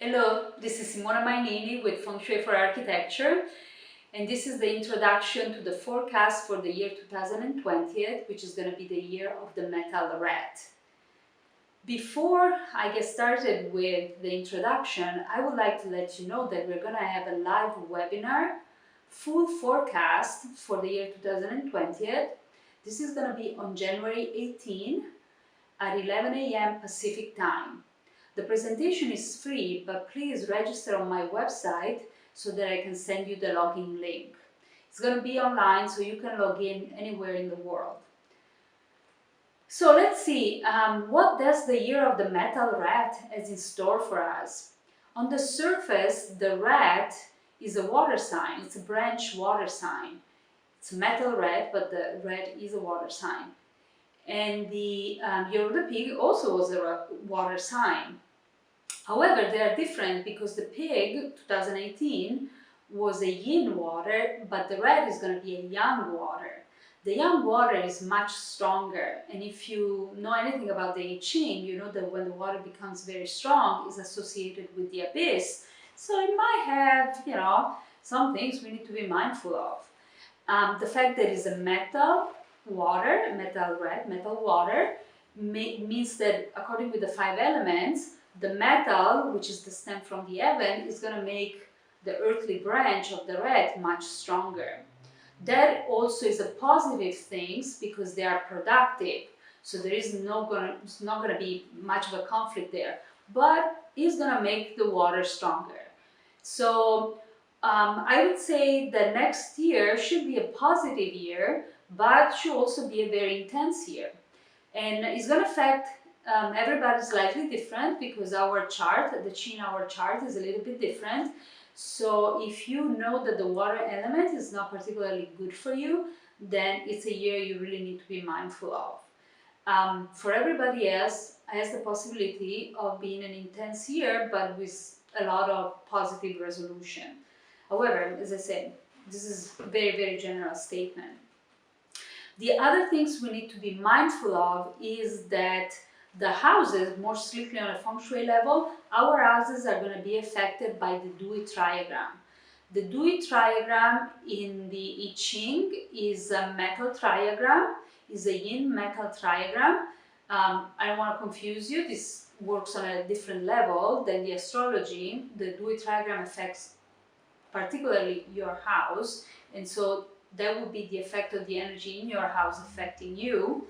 Hello, this is Simona Mainini with Feng Shui for Architecture, and this is the introduction to the forecast for the year 2020, which is going to be the year of the metal rat. Before I get started with the introduction, I would like to let you know that we're going to have a live webinar, full forecast for the year 2020. This is going to be on January 18 at 11 a.m. Pacific time. The presentation is free, but please register on my website so that I can send you the login link. It's going to be online, so you can log in anywhere in the world. So let's see, what does the year of the metal rat has in store for us? On the surface, the rat is a water sign. It's a branch water sign. It's a metal rat, but the rat is a water sign. And the year of the pig also was a water sign. However, they are different because the pig, 2018, was a yin water, but the rat is going to be a yang water. The yang water is much stronger, and if you know anything about the I Ching, you know that when the water becomes very strong, it's associated with the abyss. So it might have, some things we need to be mindful of. The fact that it's a metal water, metal rat, metal water, means that according with the 5 elements, the metal, which is the stem from the heaven, is going to make the earthly branch of the rat much stronger. That also is a positive thing because they are productive. So there is not going to be much of a conflict there, but it's going to make the water stronger. So I would say that next year should be a positive year, but should also be a very intense year. And it's going to affect everybody slightly different because our chart, the chi in our chart, is a little bit different. So if you know that the water element is not particularly good for you, then it's a year you really need to be mindful of. For everybody else, has the possibility of being an intense year, but with a lot of positive resolution. However, as I said, this is a very, very general statement. The other things we need to be mindful of is that the houses, more strictly on a feng shui level, our houses are going to be affected by the Dewey triagram. The Dewey triagram in the I Ching is a metal triagram, is a yin metal triagram. I don't want to confuse you, this works on a different level than the astrology. The Dewey triagram affects particularly your house, and so that would be the effect of the energy in your house affecting you.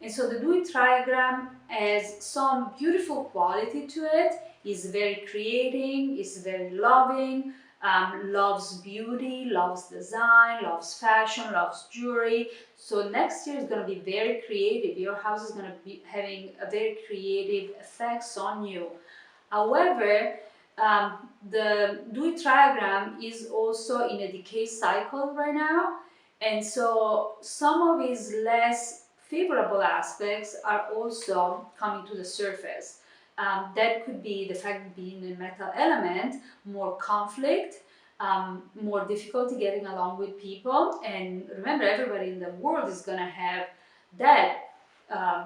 And so the Dewey triagram has some beautiful quality to it. It's very creating, it's very loving, loves beauty, loves design, loves fashion, loves jewelry. So next year is going to be very creative. Your house is going to be having a very creative effects on you. However, the Dewey triagram is also in a decay cycle right now, and so some of its less favorable aspects are also coming to the surface. That could be the fact of being a metal element, more conflict, more difficulty getting along with people, and remember, everybody in the world is going to have that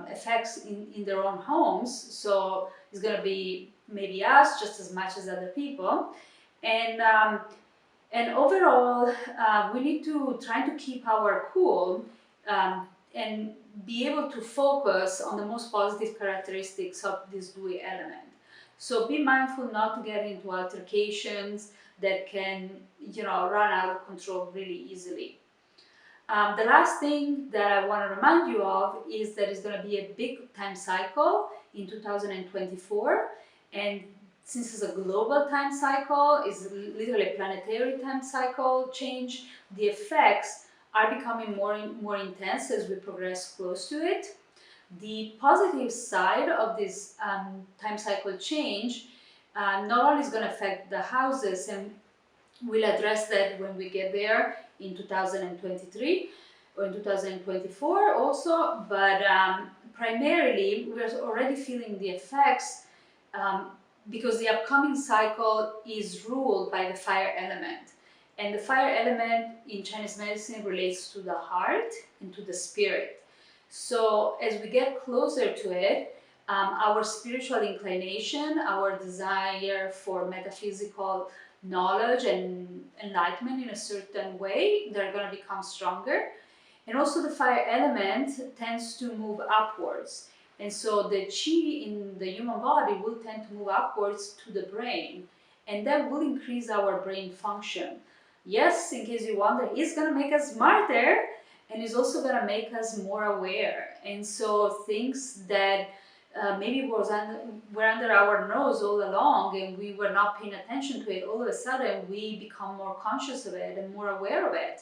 effects in their own homes, so it's going to be maybe us just as much as other people, and overall we need to try to keep our cool and be able to focus on the most positive characteristics of this Dewey element. So be mindful not to get into altercations that can run out of control really easily. The last thing that I want to remind you of is that it's going to be a big time cycle in 2024, and since it's a global time cycle, it's literally a planetary time cycle change, the effects are becoming more intense as we progress close to it. The positive side of this time cycle change not only is going to affect the houses, and we'll address that when we get there in 2023 or in 2024 also, but primarily we're already feeling the effects because the upcoming cycle is ruled by the fire element. And the fire element in Chinese medicine relates to the heart and to the spirit. So as we get closer to it, our spiritual inclination, our desire for metaphysical knowledge and enlightenment in a certain way, they're going to become stronger. And also the fire element tends to move upwards. And so the chi in the human body will tend to move upwards to the brain. And that will increase our brain function. Yes, in case you wonder, it's going to make us smarter, and it's also going to make us more aware. And so things that maybe were under our nose all along and we were not paying attention to it, all of a sudden we become more conscious of it and more aware of it.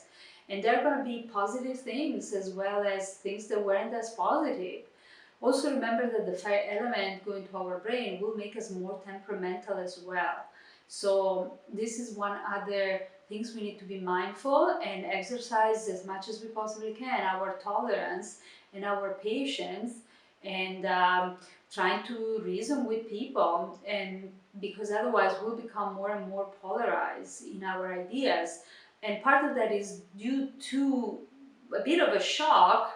And there are going to be positive things as well as things that weren't as positive. Also remember that the fire element going to our brain will make us more temperamental as well. So this is one other things we need to be mindful and exercise as much as we possibly can, our tolerance and our patience, and trying to reason with people, and because otherwise we'll become more and more polarized in our ideas. And part of that is due to a bit of a shock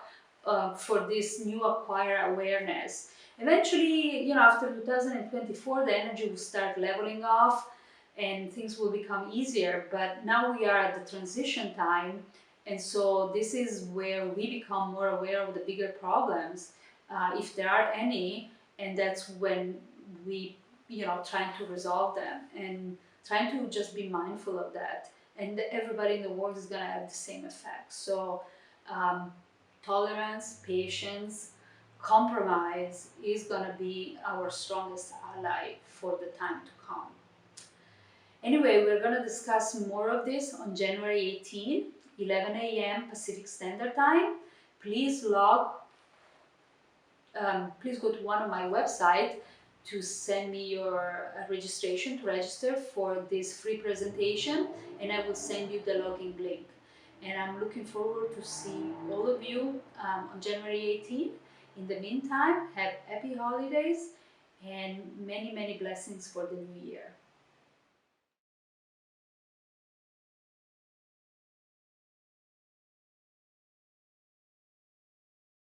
for this new acquired awareness. Eventually, after 2024, the energy will start leveling off and things will become easier. But now we are at the transition time, and so this is where we become more aware of the bigger problems, if there are any, and that's when we, trying to resolve them and trying to just be mindful of that. And everybody in the world is going to have the same effect. So tolerance, patience, compromise is going to be our strongest ally for the time to come. Anyway, we're going to discuss more of this on January 18, 11 a.m. Pacific Standard Time. Please please go to one of my websites to send me your registration to register for this free presentation, and I will send you the login link. And I'm looking forward to see all of you on January 18th. In the meantime, have happy holidays and many, many blessings for the new year.